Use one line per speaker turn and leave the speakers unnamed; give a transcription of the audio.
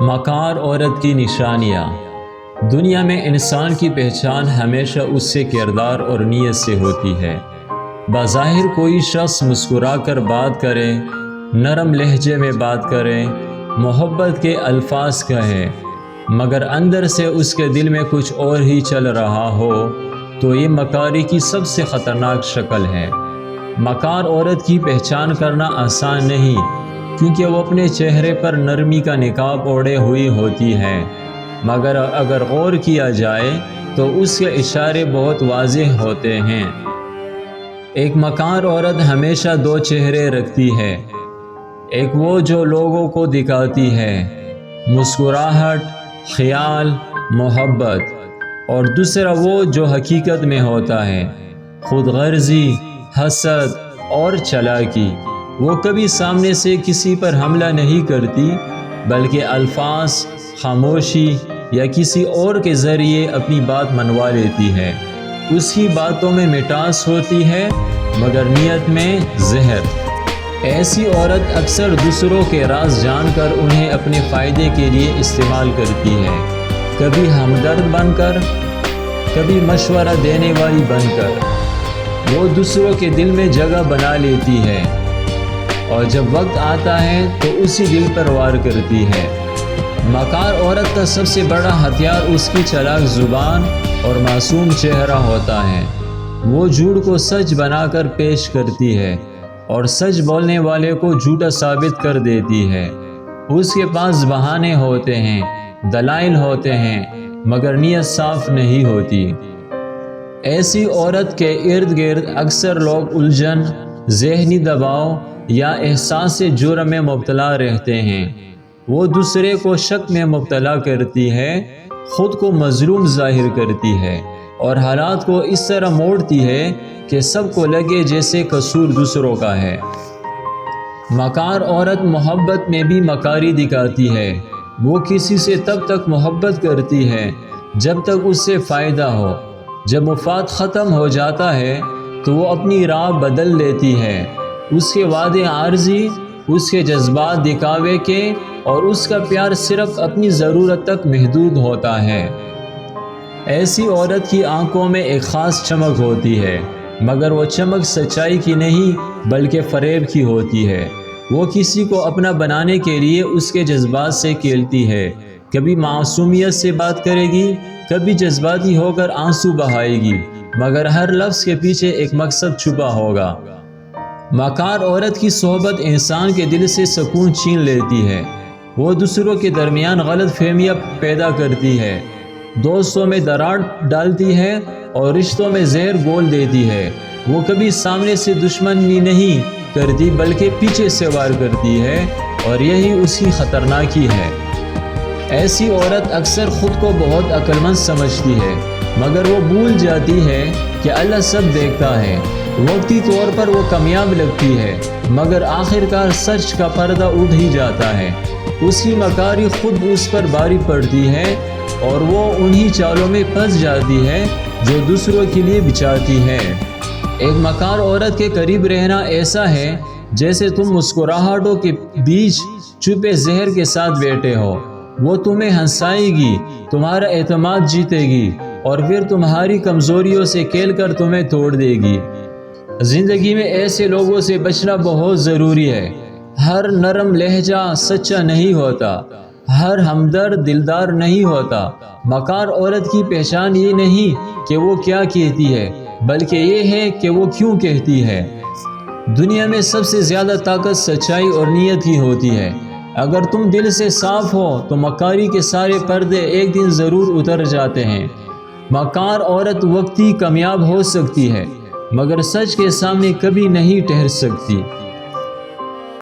مکار عورت کی نشانیاں۔ دنیا میں انسان کی پہچان ہمیشہ اس سے کردار اور نیت سے ہوتی ہے۔ بظاہر کوئی شخص مسکرا کر بات کرے، نرم لہجے میں بات کرے، محبت کے الفاظ کہے، مگر اندر سے اس کے دل میں کچھ اور ہی چل رہا ہو تو یہ مکاری کی سب سے خطرناک شکل ہے۔ مکار عورت کی پہچان کرنا آسان نہیں، کیونکہ وہ اپنے چہرے پر نرمی کا نقاب اوڑھے ہوئی ہوتی ہے، مگر اگر غور کیا جائے تو اس کے اشارے بہت واضح ہوتے ہیں۔ ایک مکار عورت ہمیشہ دو چہرے رکھتی ہے، ایک وہ جو لوگوں کو دکھاتی ہے، مسکراہٹ، خیال، محبت، اور دوسرا وہ جو حقیقت میں ہوتا ہے، خود غرضی، حسد اور چالاکی۔ وہ کبھی سامنے سے کسی پر حملہ نہیں کرتی، بلکہ الفاظ، خاموشی یا کسی اور کے ذریعے اپنی بات منوا لیتی ہے۔ اس کی باتوں میں مٹاس ہوتی ہے، مگر نیت میں زہر۔ ایسی عورت اکثر دوسروں کے راز جان کر انہیں اپنے فائدے کے لیے استعمال کرتی ہے، کبھی ہمدرد بن کر، کبھی مشورہ دینے والی بن کر۔ وہ دوسروں کے دل میں جگہ بنا لیتی ہے، اور جب وقت آتا ہے تو اسی دل پر وار کرتی ہے۔ مکار عورت کا سب سے بڑا ہتھیار اس کی چالاک زبان اور معصوم چہرہ ہوتا ہے۔ وہ جھوٹ کو سچ بنا کر پیش کرتی ہے اور سچ بولنے والے کو جھوٹا ثابت کر دیتی ہے۔ اس کے پاس بہانے ہوتے ہیں، دلائل ہوتے ہیں، مگر نیت صاف نہیں ہوتی۔ ایسی عورت کے ارد گرد اکثر لوگ الجھن، ذہنی دباؤ یا احساس جرم میں مبتلا رہتے ہیں۔ وہ دوسرے کو شک میں مبتلا کرتی ہے، خود کو مظلوم ظاہر کرتی ہے اور حالات کو اس طرح موڑتی ہے کہ سب کو لگے جیسے قصور دوسروں کا ہے۔ مکار عورت محبت میں بھی مکاری دکھاتی ہے۔ وہ کسی سے تب تک محبت کرتی ہے جب تک اس سے فائدہ ہو۔ جب مفاد ختم ہو جاتا ہے تو وہ اپنی راہ بدل لیتی ہے۔ اس کے وعدے عارضی، اس کے جذبات دکھاوے کے، اور اس کا پیار صرف اپنی ضرورت تک محدود ہوتا ہے۔ ایسی عورت کی آنکھوں میں ایک خاص چمک ہوتی ہے، مگر وہ چمک سچائی کی نہیں بلکہ فریب کی ہوتی ہے۔ وہ کسی کو اپنا بنانے کے لیے اس کے جذبات سے کھیلتی ہے، کبھی معصومیت سے بات کرے گی، کبھی جذباتی ہو کر آنسو بہائے گی، مگر ہر لفظ کے پیچھے ایک مقصد چھپا ہوگا۔ مکار عورت کی صحبت انسان کے دل سے سکون چھین لیتی ہے۔ وہ دوسروں کے درمیان غلط فہمیاں پیدا کرتی ہے، دوستوں میں دراڑ ڈالتی ہے اور رشتوں میں زہر گھول دیتی ہے۔ وہ کبھی سامنے سے دشمنی نہیں کرتی بلکہ پیچھے سے وار کرتی ہے، اور یہی اس کی خطرناکی ہے۔ ایسی عورت اکثر خود کو بہت عقلمند سمجھتی ہے، مگر وہ بھول جاتی ہے کہ اللہ سب دیکھتا ہے۔ وقتی طور پر وہ کامیاب لگتی ہے، مگر آخرکار سچ کا پردہ اٹھ ہی جاتا ہے۔ اس کی مکاری خود اس پر باری پڑتی ہے، اور وہ انہی چالوں میں پھنس جاتی ہے جو دوسروں کے لیے بچھاتی ہے۔ ایک مکار عورت کے قریب رہنا ایسا ہے جیسے تم مسکراہٹوں کے بیچ چھپے زہر کے ساتھ بیٹھے ہو۔ وہ تمہیں ہنسائے گی، تمہارا اعتماد جیتے گی، اور پھر تمہاری کمزوریوں سے کھیل کر تمہیں توڑ دے گی۔ زندگی میں ایسے لوگوں سے بچنا بہت ضروری ہے۔ ہر نرم لہجہ سچا نہیں ہوتا، ہر ہمدرد دلدار نہیں ہوتا۔ مکار عورت کی پہچان یہ نہیں کہ وہ کیا کہتی ہے، بلکہ یہ ہے کہ وہ کیوں کہتی ہے۔ دنیا میں سب سے زیادہ طاقت سچائی اور نیت کی ہوتی ہے۔ اگر تم دل سے صاف ہو تو مکاری کے سارے پردے ایک دن ضرور اتر جاتے ہیں۔ مکار عورت وقتی کامیاب ہو سکتی ہے، مگر سچ کے سامنے کبھی نہیں ٹھہر سکتی۔